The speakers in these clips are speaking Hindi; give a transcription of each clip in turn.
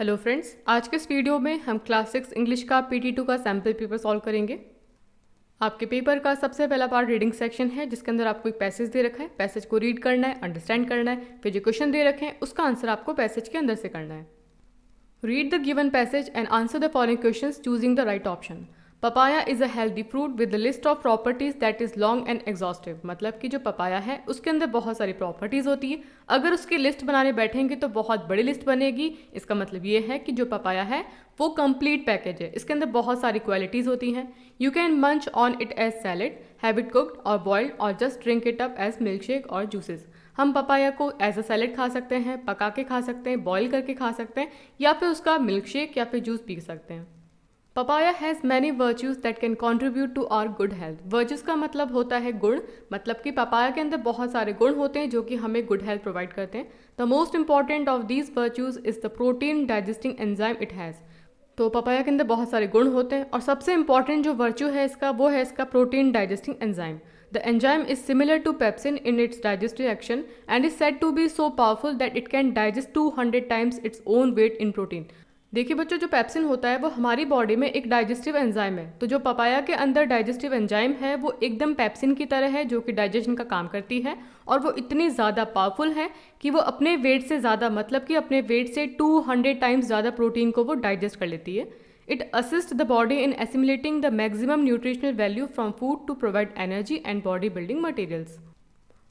हेलो फ्रेंड्स, आज के इस वीडियो में हम क्लास 6 इंग्लिश का PT2 का सैम्पल पेपर सॉल्व करेंगे। आपके पेपर का सबसे पहला पार्ट रीडिंग सेक्शन है, जिसके अंदर आपको एक पैसेज दे रखा है। पैसेज को रीड करना है, अंडरस्टैंड करना है, फिर जो क्वेश्चन दे रखे हैं उसका आंसर आपको पैसेज के अंदर से करना है। Read the given passage and answer the following questions choosing the right option. Papaya is a healthy fruit with the list of properties that is long and exhaustive. मतलब कि जो पपाया है उसके अंदर बहुत सारी प्रॉपर्टीज होती है। अगर उसकी लिस्ट बनाने बैठेंगे तो बहुत बड़ी लिस्ट बनेगी। इसका मतलब ये है कि जो पपाया है वो कंप्लीट पैकेज है। इसके अंदर बहुत सारी क्वालिटीज होती हैं। You can munch on it as salad, have it cooked or boiled or just drink it up as milk shake or juices. हम पपाया को एज अ सैलेड खा सकते हैं, पका के खा सकते हैं, बॉईल करके खा सकते हैं, या फिर उसका मिल्क शेक या फिर जूस पी सकते हैं। Papaya has many virtues that can contribute to our good health. Virtues का मतलब होता है गुण, मतलब कि पपाया के अंदर बहुत सारे गुण होते हैं जो कि हमें गुड हेल्थ प्रोवाइड करते हैं। The most important of these virtues is the protein digesting enzyme it has. तो पपाया के अंदर बहुत सारे गुण होते हैं और सबसे इंपॉर्टेंट जो वर्च्यू है इसका वो है इसका protein digesting enzyme. The enzyme is similar to pepsin in its digestive action and is said to be so powerful that it can digest 200 times its own weight in protein. देखिए बच्चों, जो पेप्सिन होता है वो हमारी बॉडी में एक डाइजेस्टिव एंजाइम है। तो जो पपाया के अंदर डाइजेस्टिव एंजाइम है वो एकदम पेप्सिन की तरह है जो कि डाइजेशन का काम करती है, और वो इतनी ज़्यादा पावरफुल है कि वो अपने वेट से ज़्यादा, मतलब कि अपने वेट से 200 टाइम्स ज़्यादा प्रोटीन को वो डाइजेस्ट कर लेती है। It assist the body in assimilating the maximum nutritional value from food to provide energy and body building materials.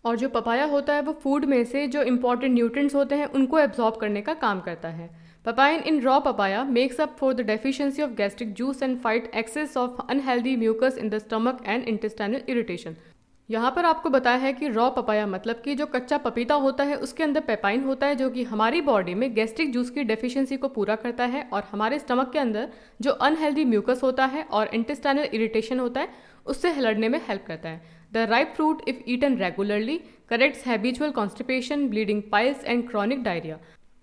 और जो पपाया होता है वो फूड में से जो इंपॉर्टेंट न्यूट्रिएंट्स होते हैं उनको एब्जॉर्ब करने का काम करता है। Papain in raw papaya makes up for the deficiency of gastric juice and fight excess of unhealthy mucus in the stomach and intestinal irritation। यहाँ पर आपको बताया है कि रॉ पपाया मतलब कि जो कच्चा पपीता होता है उसके अंदर पेपाइन होता है जो कि हमारी बॉडी में गैस्ट्रिक जूस की डेफिशिएंसी को पूरा करता है और हमारे स्टमक के अंदर जो अनहेल्दी म्यूकस होता है और इंटेस्टाइनल इरिटेशन होता है उससे लड़ने में हेल्प करता है। The ripe fruit if eaten regularly corrects habitual constipation, bleeding piles and chronic diarrhoea.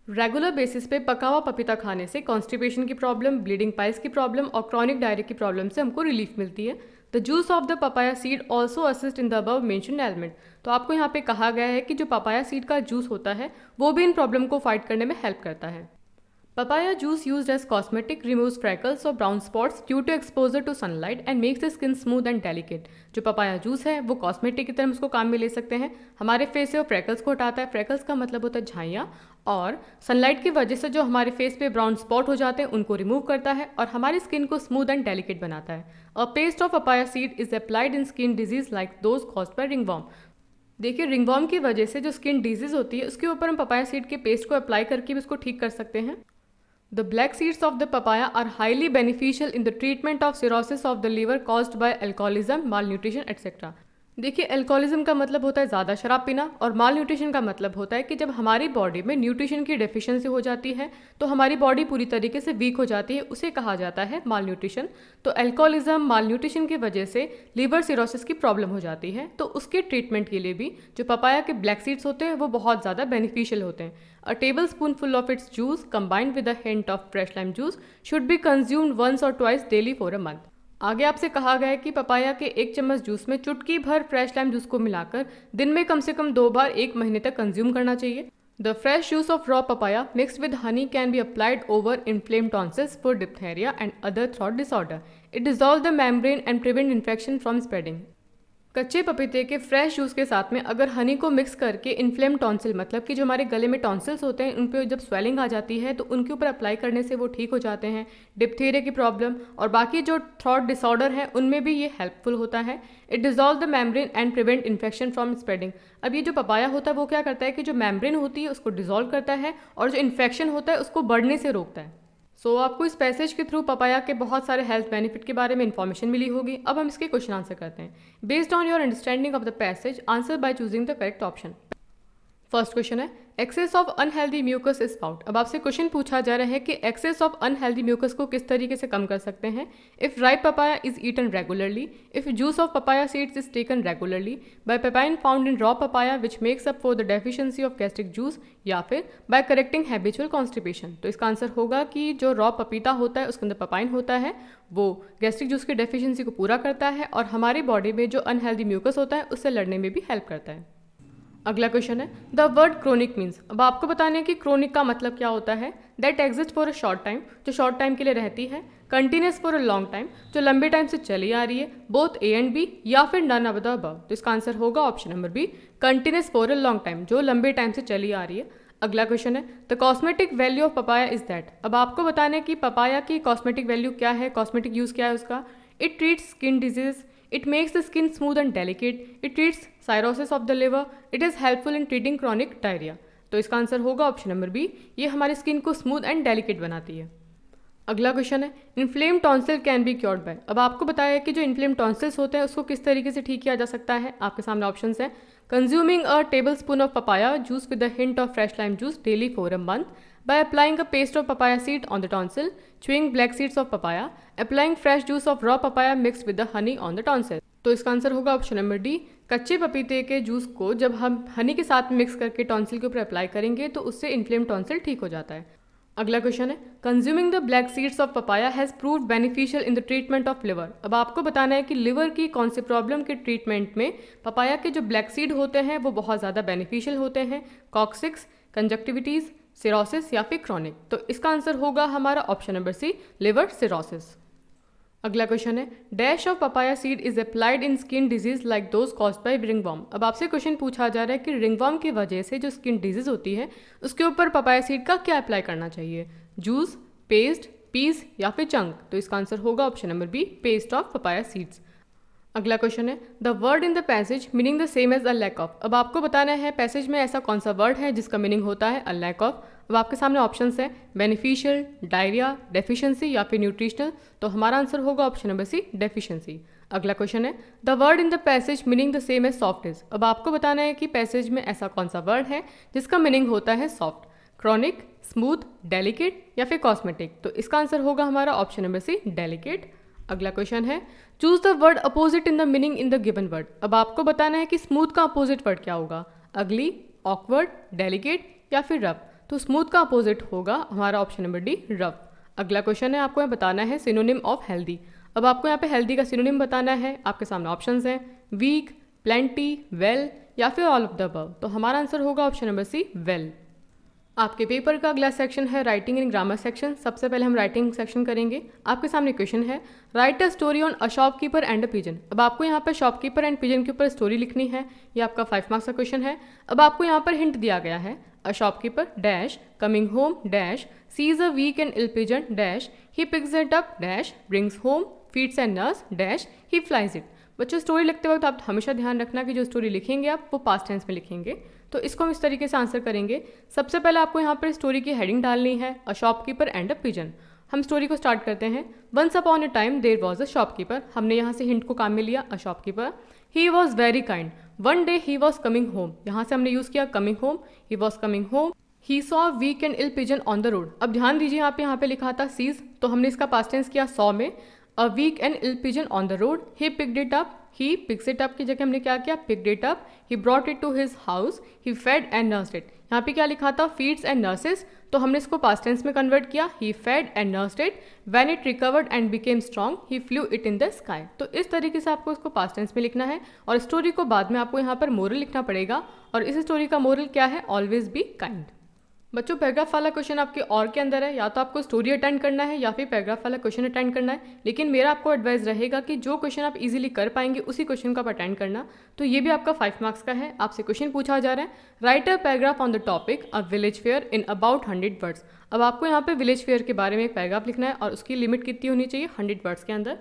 Regular basis पे पका हुआ पपीता खाने से कॉन्स्टिपेशन की प्रॉब्लम, ब्लीडिंग पाइल्स की प्रॉब्लम और क्रॉनिक डायरिया की प्रॉब्लम से हमको रिलीफ मिलती है। The juice of the papaya seed also assist in the above mentioned element. तो आपको यहाँ पे कहा गया है कि जो पपाया सीड का जूस होता है वो भी इन प्रॉब्लम को फाइट करने में हेल्प करता है। Papaya juice used as cosmetic removes freckles or brown spots due to exposure to sunlight and makes the skin smooth and delicate। जो पपाया जूस है वो कॉस्मेटिक की तरह उसको काम में ले सकते हैं। हमारे फेस से वो फ्रेकल्स को हटाता है। फ्रेकल्स का मतलब होता है झाइयाँ, और सनलाइट की वजह से जो हमारे फेस पे ब्राउन स्पॉट हो जाते हैं उनको रिमूव करता है और हमारी स्किन को स्मूथ एंड डेलिकेट बनाता है। A paste of papaya seed is applied in skin disease like those caused by ringworm. देखिए, रिंगवॉर्म की वजह से जो स्किन डिजीज होती है उसके ऊपर हम पपाया सीड के पेस्ट को अप्लाई करके भी उसको ठीक कर सकते हैं। The black seeds of the papaya are highly beneficial in the treatment of cirrhosis of the liver caused by alcoholism, malnutrition, etc. देखिए, अल्कोहलिज्म का मतलब होता है ज़्यादा शराब पीना और माल न्यूट्रिशन का मतलब होता है कि जब हमारी बॉडी में न्यूट्रिशन की डेफिशिएंसी हो जाती है तो हमारी बॉडी पूरी तरीके से वीक हो जाती है, उसे कहा जाता है माल न्यूट्रिशन। तो अल्कोहलिज्म, माल न्यूट्रिशन की वजह से लिवर सिरोसिस की प्रॉब्लम हो जाती है, तो उसके ट्रीटमेंट के लिए भी जो पपाया के ब्लैक सीड्स होते हैं वो बहुत ज़्यादा बेनिफिशियल होते हैं। A tablespoonful of its juice combined with a hint of fresh lime juice should be consumed once और twice daily for a month. आगे आपसे कहा गया है कि पपाया के 1 चम्मच जूस में चुटकी भर फ्रेश लाइम जूस को मिलाकर दिन में कम से कम 2 बार 1 महीने तक कंज्यूम करना चाहिए। The fresh juice of raw papaya mixed with Honey can be applied over inflamed tonsils for diphtheria and other throat disorder. It dissolve the membrane and prevent infection from spreading. कच्चे पपीते के फ्रेश जूस के साथ में अगर हनी को मिक्स करके इन्फ्लेम टॉन्सिल, मतलब कि जो हमारे गले में टॉन्सिल्स होते हैं उन पे जब स्वेलिंग आ जाती है तो उनके ऊपर अप्लाई करने से वो ठीक हो जाते हैं। डिप्थीरिया की प्रॉब्लम और बाकी जो थ्रोट डिसऑर्डर है उनमें भी ये हेल्पफुल होता है। It dissolve the membrane and prevent infection from spreading. अब ये जो पपाया होता है वो क्या करता है कि जो मेम्ब्रेन होती है उसको डिसॉल्व करता है और जो इन्फेक्शन होता है उसको बढ़ने से रोकता है। आपको इस पैसेज के थ्रू पपाया के बहुत सारे हेल्थ बेनिफिट के बारे में इन्फॉर्मेशन मिली होगी। अब हम इसके क्वेश्चन आंसर करते हैं। Based on your understanding of the passage, answer by choosing the correct option. First question है excess of unhealthy mucus is spout. अब आपसे क्वेश्चन पूछा जा रहा है कि एक्सेस ऑफ अनहेल्दी म्यूकस को किस तरीके से कम कर सकते हैं। If ripe papaya is eaten regularly, if juice of papaya seeds is taken regularly, by papain found in raw papaya which makes up for the deficiency of gastric juice, या फिर बाय करेक्टिंग हैबिचुअल कॉन्स्टिपेशन। तो इसका आंसर होगा कि जो रॉ पपीता होता है उसके अंदर पपाइन होता है, वो गैस्ट्रिक जूस की डेफिशिएंसी को पूरा करता है और हमारी बॉडी में जो अनहेल्दी म्यूकस होता है उससे लड़ने में भी हेल्प करता है। अगला क्वेश्चन है द वर्ड क्रोनिक मीन्स। अब आपको बताने कि क्रोनिक का मतलब क्या होता है। That exist for a short time, जो शॉर्ट टाइम के लिए रहती है, continuous for a long time, जो लंबे टाइम से चली आ रही है, बोथ ए एंड बी या फिर नन ऑफ द अबव। तो इसका आंसर होगा option number B, continuous for a long time, जो लंबे टाइम से चली आ रही है। अगला क्वेश्चन है the cosmetic value of papaya is that. अब आपको बताना है कि पपाया की कॉस्मेटिक वैल्यू क्या है, कॉस्मेटिक यूज क्या है उसका। It treats skin disease, it makes the skin smooth and delicate, it treats cirrhosis of the liver, it is helpful in treating chronic diarrhoea. तो इसका आंसर होगा ऑप्शन नंबर बी, ये हमारी स्किन को स्मूथ एंड डेलिकेट बनाती है। अगला क्वेश्चन है inflame tonsil can be cured by. अब आपको बताया है कि जो इन्फ्लेम टॉन्सिल्स होते हैं उसको किस तरीके से ठीक किया जा सकता है। आपके सामने ऑप्शंस हैं consuming a table spoon of papaya juice with the hint of fresh lime juice daily for a month, by applying a paste of papaya seed on the tonsil, chewing black seeds of papaya, applying fresh juice of raw papaya mixed with the honey on the tonsil। तो इसका आंसर होगा ऑप्शन नंबर डी, कच्चे पपीते के जूस को जब हम हनी के साथ मिक्स करके टॉन्सिल के ऊपर अप्लाई करेंगे तो उससे इन्फ्लेम टॉन्सिल ठीक हो जाता है। अगला क्वेश्चन है consuming the black seeds of papaya has proved beneficial in the treatment of liver. अब आपको बताना है कि लिवर की कौन सी प्रॉब्लम के ट्रीटमेंट में पपाया के जो ब्लैक सीड होते हैं वो बहुत ज़्यादा बेनिफिशियल होते हैं, कॉक्सिक्स, कंजक्टिविटीज़, सिरोसिस या फिर क्रॉनिक। तो इसका आंसर होगा हमारा option number C, liver cirrhosis. अगला क्वेश्चन है dash of papaya seed is applied in skin disease like those caused by ringworm. अब आपसे क्वेश्चन पूछा जा रहा है कि रिंगवर्म की वजह से जो स्किन डिजीज होती है उसके ऊपर पपाया सीड का क्या अप्लाई करना चाहिए, जूस, पेस्ट, पीस या फिर चंक। तो इसका आंसर होगा option number B, paste of papaya seeds. अगला क्वेश्चन है the word in the passage meaning the same as a lack of. अब आपको बताना है पैसेज में ऐसा कौन सा वर्ड है जिसका मीनिंग होता है अ लैक ऑफ। अब आपके सामने ऑप्शंस हैं बेनिफिशियल, डायरिया, डेफिशिएंसी या फिर न्यूट्रिशनल। तो हमारा आंसर होगा ऑप्शन नंबर सी, डेफिशिएंसी। अगला क्वेश्चन है the word in the passage meaning the same as soft is. अब आपको बताना है कि पैसेज में ऐसा कौन सा वर्ड है जिसका मीनिंग होता है सॉफ्ट, क्रॉनिक, स्मूथ, डेलिकेट या फिर कॉस्मेटिक। तो इसका आंसर होगा हमारा ऑप्शन नंबर सी, डेलिकेट। अगला क्वेश्चन है choose the word opposite in the meaning in the given word. अब आपको बताना है कि स्मूथ का अपोजिट वर्ड क्या होगा, अगली, ऑकवर्ड, डेलिकेट या फिर रफ। तो स्मूथ का अपोजिट होगा हमारा ऑप्शन नंबर डी, रफ। अगला क्वेश्चन है आपको यहाँ बताना है सिनोनिम ऑफ हेल्दी। अब आपको यहाँ पे हेल्दी का सिनोनिम बताना है। आपके सामने ऑप्शंस हैं वीक, प्लेंटी, वेल या फिर ऑल ऑफ द अबव। तो हमारा आंसर होगा ऑप्शन नंबर सी, वेल। आपके पेपर का अगला सेक्शन है राइटिंग इन ग्रामर सेक्शन। सबसे पहले हम राइटिंग सेक्शन करेंगे। आपके सामने क्वेश्चन है right a story on a shopkeeper and a pigeon. अब आपको यहाँ पर शॉपकीपर एंड पिजन के ऊपर स्टोरी लिखनी है। ये आपका 5 मार्क्स का क्वेश्चन है। अब आपको यहाँ पर हिंट दिया गया है a shopkeeper dash coming home dash sees a weak and ill pigeon dash he picks it up dash brings home feeds and nurse dash he flies it. बच्चों स्टोरी लिखते वक्त आप हमेशा ध्यान रखना कि जो स्टोरी लिखेंगे आप वो पास्ट टेंस में लिखेंगे। तो इसको हम इस तरीके से आंसर करेंगे। सबसे पहले आपको यहाँ पर स्टोरी की हेडिंग डालनी है a shopkeeper and a pigeon. हम स्टोरी को स्टार्ट करते हैं। Once upon a time there was a shopkeeper. हमने यहाँ से हिंट को काम में लिया a shopkeeper. He was very kind one day he was coming home. यहाँ से हमने यूज़ किया coming home, he was coming home. He saw weak and ill pigeon on the road. अब ध्यान दीजिए यहाँ पे लिखा था सीज, तो हमने इसका पास्ट टेंस किया सॉ में। A weak and ill pigeon on the road, he picked it up. He picks it up की जगह हमने क्या किया, picked it up. He brought it to his house, he fed and nursed it. यहाँ पे क्या लिखा था फीड्स एंड नर्सेस, तो हमने इसको पास्ट टेंस में कन्वर्ट किया he fed and nursed it. When it recovered and became strong he flew it in the sky. तो इस तरीके से आपको इसको पास्ट टेंस में लिखना है और स्टोरी को बाद में आपको यहाँ पर मोरल लिखना पड़ेगा। और इस स्टोरी का मोरल क्या है, ऑलवेज बी काइंड। बच्चों पैराग्राफ वाला क्वेश्चन आपके और के अंदर है, या तो आपको स्टोरी अटेंड करना है या फिर पैराग्राफ वाला क्वेश्चन अटेंड करना है। लेकिन मेरा आपको एडवाइस रहेगा कि जो क्वेश्चन आप इजीली कर पाएंगे उसी क्वेश्चन को आप अटेंड करना। तो ये भी आपका 5 मार्क्स का है। आपसे क्वेश्चन पूछा जा रहा है right a paragraph on the topic a village fair in about 100 words. अब आपको यहाँ पे विलेज फेयर के बारे में एक पैराग्राफ लिखना है और उसकी लिमिट कितनी होनी चाहिए, 100 वर्ड्स के अंदर।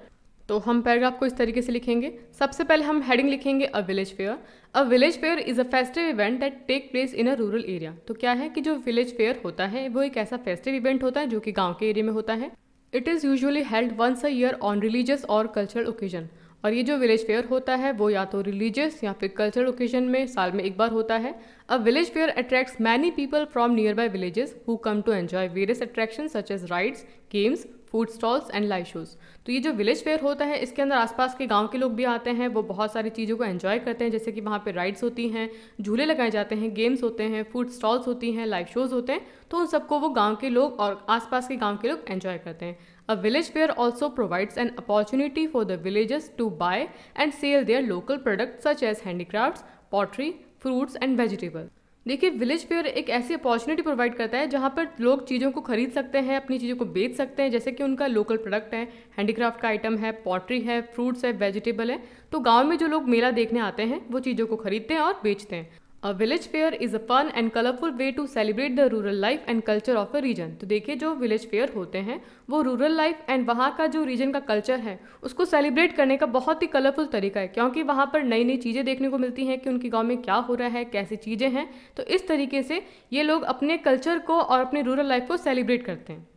तो हम पैराग्राफ को इस तरीके से लिखेंगे। सबसे पहले हम हेडिंग लिखेंगे a village fair. A village fair is a festive event that take place in a rural area. तो क्या है कि जो विलेज फेयर होता है वो एक ऐसा फेस्टिव इवेंट होता है जो कि गांव के एरिया में होता है। It is usually held once a year on religious or cultural occasion. और ये जो विलेज फेयर होता है वो या तो रिलीजियस या फिर कल्चरल ओकेजन में साल में एक बार होता है। A village fair attracts many people from nearby villages who come to enjoy various attraction such as rides, games, food stalls and live shows. तो ये जो विलेज फेयर होता है इसके अंदर आसपास के गांव के लोग भी आते हैं, वो बहुत सारी चीज़ों को एंजॉय करते हैं, जैसे कि वहाँ पे राइड्स होती हैं, झूले लगाए जाते हैं, गेम्स होते हैं, फूड स्टॉल्स होती हैं, लाइव शोज़ होते हैं। तो उन सबको वो गांव के लोग और आसपास के गांव के लोग एंजॉय करते हैं। A village fair also provides an opportunity for the villagers to buy and sell their local product such as handicrafts, pottery, fruits and vegetable. देखिए, विलेज फेयर एक ऐसी अपॉर्चुनिटी प्रोवाइड करता है जहाँ पर लोग चीज़ों को खरीद सकते हैं, अपनी चीज़ों को बेच सकते हैं, जैसे कि उनका लोकल प्रोडक्ट है, हैंडीक्राफ्ट का आइटम है, पॉटरी है, फ्रूट्स है, वेजिटेबल है। तो गांव में जो लोग मेला देखने आते हैं वो चीज़ों को खरीदते हैं और बेचते हैं। A village fair is a fun and colourful way to celebrate the rural life and culture of a region. तो देखिए, जो विलेज फेयर होते हैं वो रूरल लाइफ एंड वहाँ का जो रीजन का कल्चर है उसको सेलिब्रेट करने का बहुत ही कलरफुल तरीका है, क्योंकि वहाँ पर नई नई चीज़ें देखने को मिलती हैं कि उनके गांव में क्या हो रहा है, कैसी चीज़ें हैं। तो इस तरीके से ये लोग अपने कल्चर को और अपने रूरल लाइफ को सेलिब्रेट करते हैं।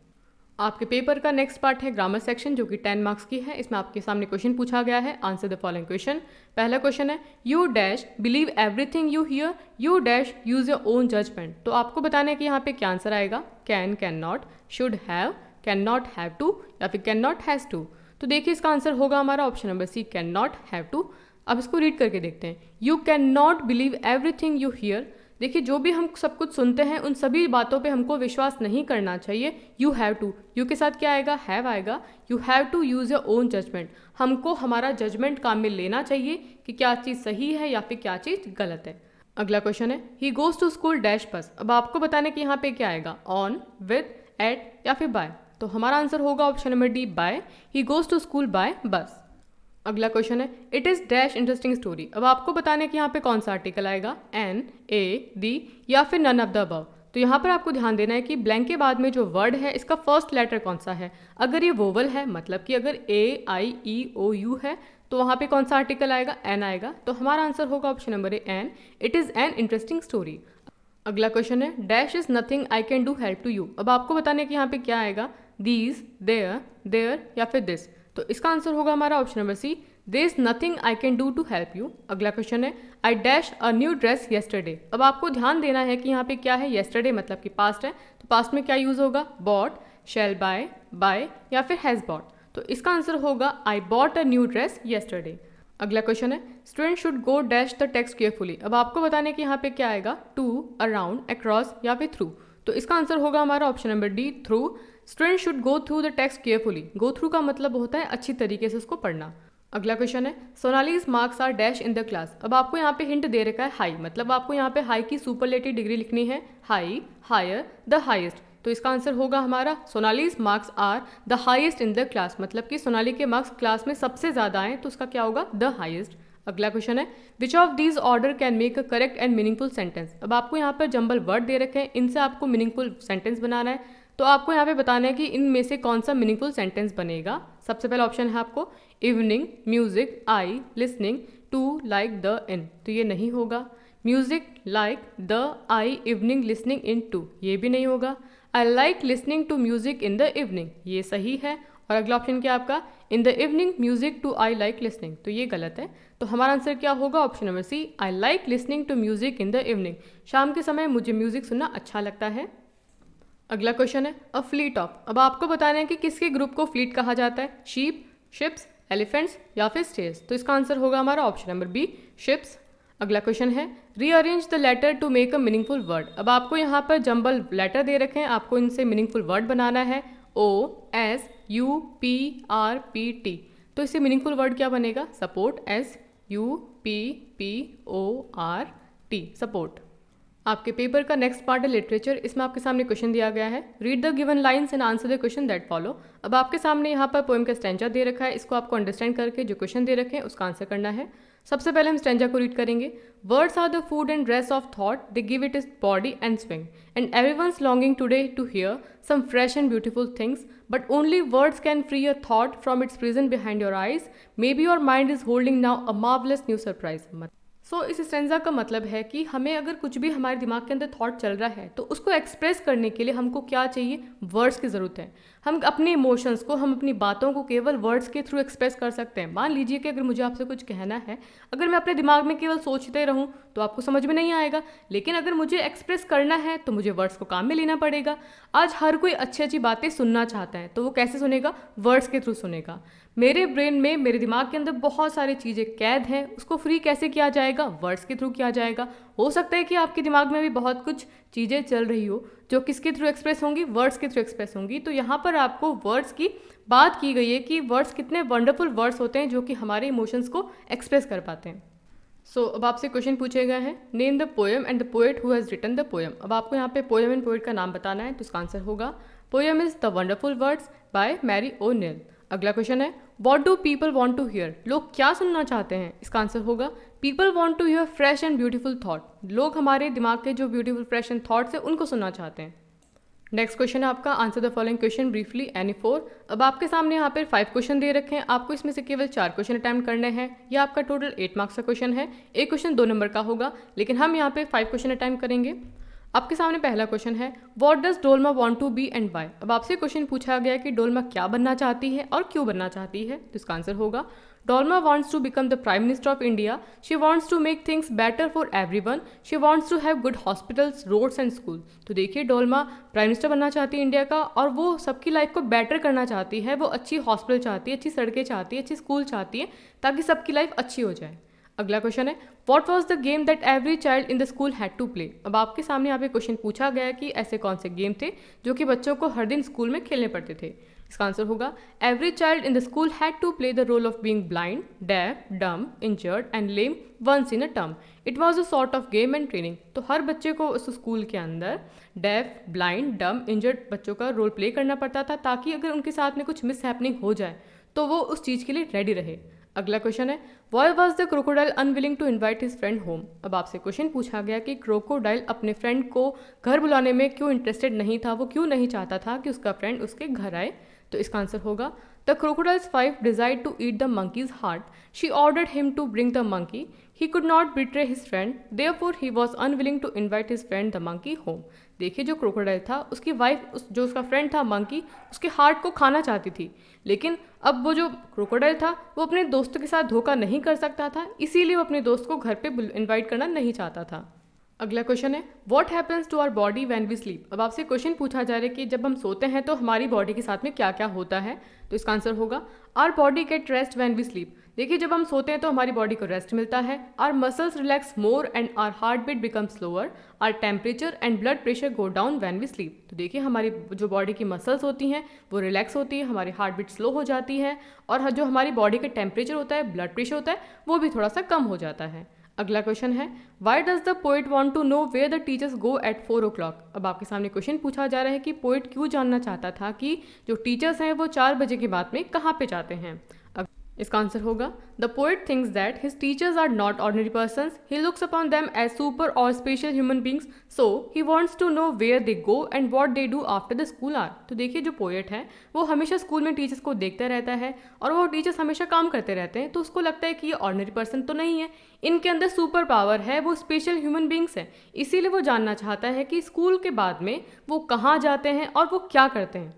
आपके पेपर का नेक्स्ट पार्ट है ग्रामर सेक्शन, जो कि 10 मार्क्स की है। इसमें आपके सामने क्वेश्चन पूछा गया है, आंसर द फॉलोइंग क्वेश्चन। पहला क्वेश्चन है, you dash believe everything you hear, you dash use your own judgement. तो आपको बताना है कि यहाँ पे क्या आंसर आएगा, can, can not, should have, can not have to, या फिर कैन नॉट हैज़ टू। तो देखिए, इसका आंसर होगा हमारा option number C, can not have to. अब इसको रीड करके देखते हैं। You can not believe everything you hear. देखिए, जो भी हम सब कुछ सुनते हैं उन सभी बातों पे हमको विश्वास नहीं करना चाहिए। यू हैव टू, यू के साथ क्या आएगा, हैव आएगा। You have to use your own judgement, हमको हमारा जजमेंट काम में लेना चाहिए कि क्या चीज़ सही है या फिर क्या चीज़ गलत है। अगला क्वेश्चन है, he goes to school dash bus. अब आपको बताने कि यहाँ पे क्या आएगा, ऑन, विद, एट या फिर बाय। तो हमारा आंसर होगा option number D, by. He goes to school by bus. अगला क्वेश्चन है, it is dash interesting story. अब आपको बताने कि यहाँ पे कौन सा आर्टिकल आएगा, एन, ए, दी या फिर नन ऑफ द अबव। तो यहाँ पर आपको ध्यान देना है कि ब्लैंक के बाद में जो वर्ड है इसका फर्स्ट लेटर कौन सा है। अगर ये वोवल है, मतलब कि अगर ए, आई, ई, ओ, यू है, तो वहाँ पे कौन सा आर्टिकल आएगा, एन आएगा। तो हमारा आंसर होगा option number A, an. It is an interesting story. अगला क्वेश्चन है, dash is nothing I can do help to you. अब आपको बताने कि यहाँ पे क्या आएगा, दीज, देयर, देयर या फिर दिस। तो इसका आंसर होगा हमारा option number C, there is nothing I can do to help you. अगला क्वेश्चन है, I dash a new dress yesterday. अब आपको ध्यान देना है कि यहाँ पे क्या है, येस्टरडे मतलब कि पास्ट है, तो पास्ट में क्या यूज होगा, बॉट, शैल बाय, बाय या फिर हैज बॉट। तो इसका आंसर होगा I bought a new dress yesterday. अगला क्वेश्चन है, student should go dash the text carefully. अब आपको बताने कि यहाँ पे क्या आएगा, टू, अराउंड, अक्रॉस या फिर थ्रू। तो इसका आंसर होगा हमारा option number D, through. Student should go through the text carefully. Go through का मतलब होता है अच्छी तरीके से उसको पढ़ना। अगला क्वेश्चन है, Sonali's marks are dash in the class. अब आपको यहाँ पे हिंट दे रखा है हाई, मतलब आपको यहाँ पे हाई की सुपरलेटिव डिग्री लिखनी है, हाई, हायर, द हाईएस्ट। तो इसका आंसर होगा हमारा, Sonali's marks are the highest in the class, मतलब कि सोनाली के मार्क्स क्लास में सबसे ज़्यादा आए, तो उसका क्या होगा, द हाईएस्ट। अगला क्वेश्चन है, which of these order can make a correct and meaningful sentence. अब आपको यहाँ पर जंबल वर्ड दे रखे हैं, इनसे आपको मीनिंगफुल सेंटेंस बनाना है। तो आपको यहाँ पे बताना है कि इनमें से कौन सा मीनिंगफुल सेंटेंस बनेगा। सबसे पहला ऑप्शन है आपको evening, music, I, listening, to, like, the, in. तो ये नहीं होगा। Music, like, the, I, evening, listening, in, to, ये भी नहीं होगा। I like listening to music in the evening, ये सही है। और अगला ऑप्शन क्या आपका, in the evening music to I like listening, तो ये गलत है। तो हमारा आंसर क्या होगा, option number C, I like listening to music in the evening. शाम के समय मुझे म्यूजिक सुनना अच्छा लगता है। अगला क्वेश्चन है, अ फ्लीट ऑफ। अब आपको बताना है कि किसके ग्रुप को फ्लीट कहा जाता है, शीप, शिप्स, एलिफेंट्स या फिर स्टेयर्स। तो इसका आंसर होगा हमारा ऑप्शन नंबर बी, शिप्स। अगला क्वेश्चन है, rearrange the letter to make a meaningful word. अब आपको यहाँ पर जंबल लेटर दे रखे हैं, आपको इनसे मीनिंगफुल वर्ड बनाना है, O, S, U, P, R, P, T. तो इससे मीनिंगफुल वर्ड क्या बनेगा, support, S, U, P, O, R, T, support. आपके पेपर का नेक्स्ट पार्ट है लिटरेचर। इसमें आपके सामने क्वेश्चन दिया गया है, read the given lines and answer the question that follow. अब आपके सामने यहाँ पर पोएम का स्टैंजा दे रखा है, इसको आपको अंडरस्टैंड करके जो क्वेश्चन दे रखे हैं उसका आंसर करना है। सबसे पहले हम स्टैंजा को रीड करेंगे। Words are the food and dress of thought, they give it is body and swing, and everyone's longing today to hear some fresh and beautiful things, but only words can free a thought from its prison behind your eyes, may be your mind is holding now a marvellous new surprise. So इस स्टैंजा का मतलब है कि हमें अगर कुछ भी हमारे दिमाग के अंदर थॉट चल रहा है तो उसको एक्सप्रेस करने के लिए हमको क्या चाहिए, वर्ड्स की ज़रूरत है। हम अपने इमोशंस को, हम अपनी बातों को केवल वर्ड्स के थ्रू एक्सप्रेस कर सकते हैं। मान लीजिए कि अगर मुझे आपसे कुछ कहना है, अगर मैं अपने दिमाग में केवल सोचते रहूं तो आपको समझ में नहीं आएगा, लेकिन अगर मुझे एक्सप्रेस करना है तो मुझे वर्ड्स को काम में लेना पड़ेगा। आज हर कोई अच्छी अच्छी बातें सुनना चाहता है, तो वो कैसे सुनेगा, वर्ड्स के थ्रू सुनेगा। मेरे ब्रेन में, मेरे दिमाग के अंदर बहुत सारी चीज़ें कैद हैं, उसको फ्री कैसे किया जाएगा, वर्ड्स के थ्रू किया जाएगा। हो सकता है कि आपके दिमाग में भी बहुत कुछ चीज़ें चल रही हो जो किसके थ्रू एक्सप्रेस होंगी, वर्ड्स के थ्रू एक्सप्रेस होंगी। तो यहाँ पर आपको वर्ड्स की बात की गई है कि वर्ड्स कितने वंडरफुल वर्ड्स होते हैं जो कि हमारे इमोशंस को एक्सप्रेस कर पाते हैं। अब आपसे क्वेश्चन पूछे गए हैं, name the poem and the poet who has written the poem. अब आपको यहाँ पे पोएम एंड पोएट का नाम बताना है, तो इसका आंसर होगा poem is the wonderful words by Mary O'Neill. अगला क्वेश्चन है, what do people want to hear. लोग क्या सुनना चाहते हैं? इसका आंसर होगा people want to hear fresh and beautiful thought. लोग हमारे दिमाग के जो ब्यूटीफुल फ्रेश एंड थॉट्स हैं उनको सुनना चाहते हैं। नेक्स्ट क्वेश्चन है आपका, answer the following question briefly any 4। अब आपके सामने यहाँ पर 5 क्वेश्चन दे रखे हैं, आपको इसमें से केवल 4 क्वेश्चन अटैम्प्ट करने हैं। यह आपका टोटल 8 मार्क्स का क्वेश्चन है। एक क्वेश्चन 2 नंबर का होगा, लेकिन हम यहाँ पे 5 क्वेश्चन अटैम्प्ट करेंगे। आपके सामने पहला क्वेश्चन है, what does Dolma want to be and why. अब आपसे क्वेश्चन पूछा गया कि डोल्मा क्या बनना चाहती है और क्यों बनना चाहती है, तो इसका आंसर होगा Dolma wants to become the prime minister of India. She wants to make things better for everyone. She wants to have good hospitals, roads and school. तो देखिए, डोल्मा प्राइम मिनिस्टर बनना चाहती है इंडिया का, और वो सबकी लाइफ को बेटर करना चाहती है। वो अच्छी हॉस्पिटल चाहती है, अच्छी सड़कें चाहती है, अच्छी स्कूल चाहती है, ताकि सबकी लाइफ अच्छी हो जाए। अगला क्वेश्चन है, what was the game that every child in the school had to play. अब आपके सामने यहाँ पे क्वेश्चन पूछा गया कि ऐसे कौन से गेम थे जो कि बच्चों को हर दिन स्कूल में खेलने पड़ते थे। इसका आंसर होगा every child in the school had to play the role of being blind, deaf, dumb, injured and lame once in a term. It was a sort of game and training. तो हर बच्चे को उस स्कूल के अंदर डेफ, ब्लाइंड, डम, इंजर्ड बच्चों का रोल प्ले करना पड़ता था, ताकि अगर उनके साथ में कुछ मिस हैपनिंग हो जाए तो वो उस चीज़ के लिए रेडी रहे। अगला क्वेश्चन है, why was the crocodile unwilling to invite his friend home. अब आपसे क्वेश्चन पूछा गया कि क्रोकोडाइल अपने फ्रेंड को घर बुलाने में क्यों इंटरेस्टेड नहीं था, वो क्यों नहीं चाहता था कि उसका फ्रेंड उसके घर आए। तो इसका आंसर होगा the crocodile's wife decided to eat the monkey's heart. She ordered him to bring the monkey. He could not betray his friend, therefore he was unwilling to invite his friend the monkey home. देखिए, जो क्रोकोडाइल था उसकी वाइफ जो उसका फ्रेंड था मंकी, उसके हार्ट को खाना चाहती थी, लेकिन अब वो जो क्रोकोडाइल था वो अपने दोस्तों के साथ धोखा नहीं कर सकता था, इसीलिए वो अपने दोस्त को घर पे इनवाइट करना नहीं चाहता था। अगला क्वेश्चन है, what happens to our body when we sleep. अब आपसे क्वेश्चन पूछा जा रहा है कि जब हम सोते हैं तो हमारी बॉडी के साथ में क्या क्या होता है। तो इसका आंसर होगा our body get rest when we sleep. देखिए, जब हम सोते हैं तो हमारी बॉडी को रेस्ट मिलता है। Our muscles relax more and our heart beat become slower. Our temperature and blood pressure go down when we sleep. तो देखिए, हमारी जो बॉडी की मसल्स होती हैं वो रिलैक्स होती है, हमारी हार्ट बीट स्लो हो जाती है, और जो हमारी बॉडी का टेम्परेचर होता है, ब्लड प्रेशर होता है, वो भी थोड़ा सा कम हो जाता है। अगला क्वेश्चन है, why does the poet want to know where the teachers go at 4 o'clock। अब आपके सामने क्वेश्चन पूछा जा रहा है कि पोइट क्यों जानना चाहता था कि जो टीचर्स हैं वो 4 बजे के बाद में कहाँ पे जाते हैं। इसका आंसर होगा the poet thinks that his teachers are not ordinary persons, he looks upon them as super और special human beings, so he wants to know where they go and what they do after the school are. तो देखिए, जो पोएट है वो हमेशा स्कूल में टीचर्स को देखता रहता है, और वो टीचर्स हमेशा काम करते रहते हैं, तो उसको लगता है कि ये ऑर्डिनरी पर्सन तो नहीं है, इनके अंदर सुपर पावर है, वो स्पेशल ह्यूमन बींग्स हैं। इसीलिए वो जानना चाहता है कि स्कूल के बाद में वो कहाँ जाते हैं और वो क्या करते हैं।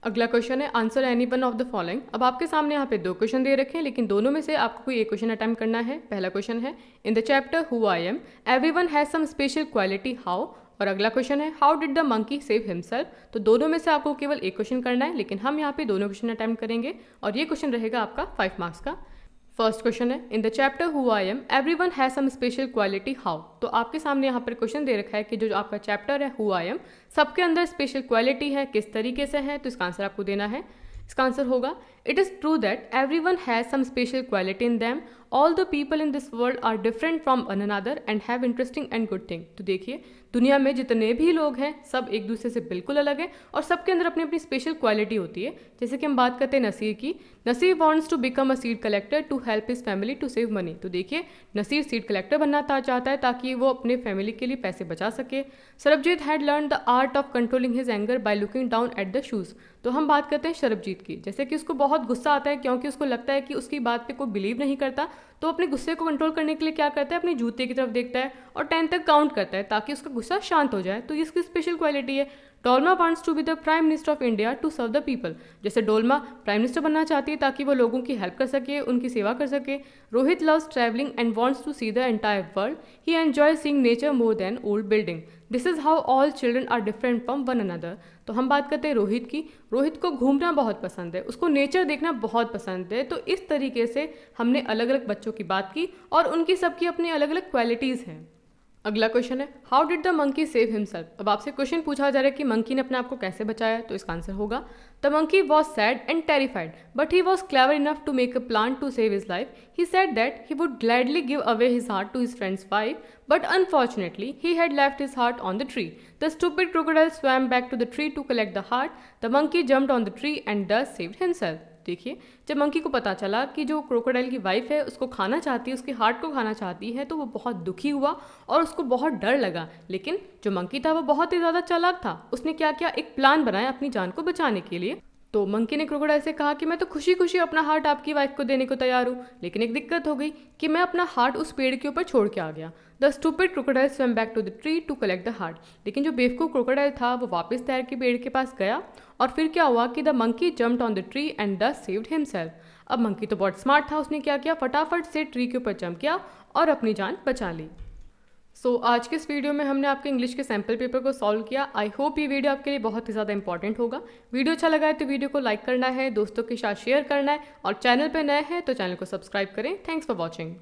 अगला क्वेश्चन है, answer any one of the following. अब आपके सामने यहाँ पे 2 क्वेश्चन दे रखे हैं, लेकिन दोनों में से आपको कोई एक क्वेश्चन अटेम्प्ट करना है। पहला क्वेश्चन है, in the chapter who I am everyone has some special quality how. और अगला क्वेश्चन है, how did the monkey save himself. तो दोनों में से आपको केवल एक क्वेश्चन करना है, लेकिन हम यहाँ पे दोनों क्वेश्चन अटेम्प्ट करेंगे, और ये क्वेश्चन रहेगा आपका 5 मार्क्स का। फर्स्ट क्वेश्चन है, in the chapter who I am everyone has some special quality how. तो आपके सामने यहाँ पर क्वेश्चन दे रखा है कि जो आपका चैप्टर है हु आई एम, सबके अंदर स्पेशल क्वालिटी है, किस तरीके से है। तो इसका आंसर आपको देना है। इसका आंसर होगा it is true that everyone has some special quality in them, all the people in this world are different from one another and have interesting and good thing. तो देखिए, दुनिया में जितने भी लोग हैं सब एक दूसरे से बिल्कुल अलग हैं, और सबके अंदर अपनी अपनी स्पेशल क्वालिटी होती है। जैसे कि हम बात करते हैं नसीर की, Naseer wants to become a seed collector to help his family to save money. तो देखिए, नसीर सीड कलेक्टर बनना चाहता है ताकि वो अपने फैमिली के लिए पैसे बचा सके। Sarabjit had learn the art of controlling his anger by looking down at the shoes. तो हम बात करते हैं सरबजीत की, जैसे कि उसको बहुत गुस्सा आता है क्योंकि उसको लगता है कि उसकी बात पे कोई बिलीव नहीं करता, तो अपने गुस्से को कंट्रोल करने के लिए क्या करता है, अपने जूते की तरफ देखता है और 10 तक काउंट करता है ताकि उसका गुस्सा शांत हो जाए। तो ये इसकी स्पेशल क्वालिटी है। Dolma wants to be the prime minister of India to serve the people. जैसे डोल्मा प्राइम मिनिस्टर बनना चाहती है ताकि वो लोगों की हेल्प कर सके, उनकी सेवा कर सके। Rohit loves travelling and wants to see the entire world. He enjoy seeing nature more than old building. This is how all children are different from one another. तो हम बात करते हैं रोहित की। रोहित को घूमना बहुत पसंद है, उसको नेचर देखना बहुत पसंद है। तो इस तरीके से हमने अलग अलग बच्चों की बात की और उनकी सबकी अपनी अलग अलग क्वालिटीज़ हैं। अगला क्वेश्चन है how did the monkey save himself. अब आपसे क्वेश्चन पूछा जा रहा है कि मंकी ने अपने आप को कैसे बचाया, तो इसका आंसर होगा the monkey was sad and terrified but he was clever enough to make a plan to save his life. He said that he would gladly give away his heart to his friend's wife but unfortunately he had left his heart on the tree. The stupid crocodile swam back to the tree to collect the heart. The monkey jumped on the tree and thus saved himself. देखिए, जब मंकी को पता चला कि जो क्रोकोडाइल की वाइफ है उसको खाना चाहती है, उसके हार्ट को खाना चाहती है, तो वो बहुत दुखी हुआ और उसको बहुत डर लगा। लेकिन जो मंकी था वो बहुत ही ज़्यादा चालाक था। उसने क्या किया, एक प्लान बनाया अपनी जान को बचाने के लिए। तो मंकी ने क्रोकोडाइल से कहा कि मैं तो खुशी खुशी अपना हार्ट आपकी वाइफ को देने को तैयार हूँ, लेकिन एक दिक्कत हो गई कि मैं अपना हार्ट उस पेड़ के ऊपर छोड़ के आ गया। The stupid crocodile swim back to the tree to collect the heart. लेकिन जो बेवकूफ क्रोकोडाइल था वो वापस तैर के पेड़ के पास गया और फिर क्या हुआ कि the monkey jumped on the tree and thus saved himself. अब मंकी तो बहुत स्मार्ट था, उसने क्या किया, फटाफट से ट्री के ऊपर जंप किया और अपनी जान बचा ली। आज के इस वीडियो में हमने आपके इंग्लिश के सैम्पल पेपर को सॉल्व किया। आई होप ये वीडियो आपके लिए बहुत ही ज़्यादा इंपॉर्टेंट होगा। वीडियो अच्छा लगा है तो वीडियो को लाइक करना है, दोस्तों के साथ शेयर करना है और चैनल पर नए हैं तो चैनल को सब्सक्राइब करें। Thanks for watching.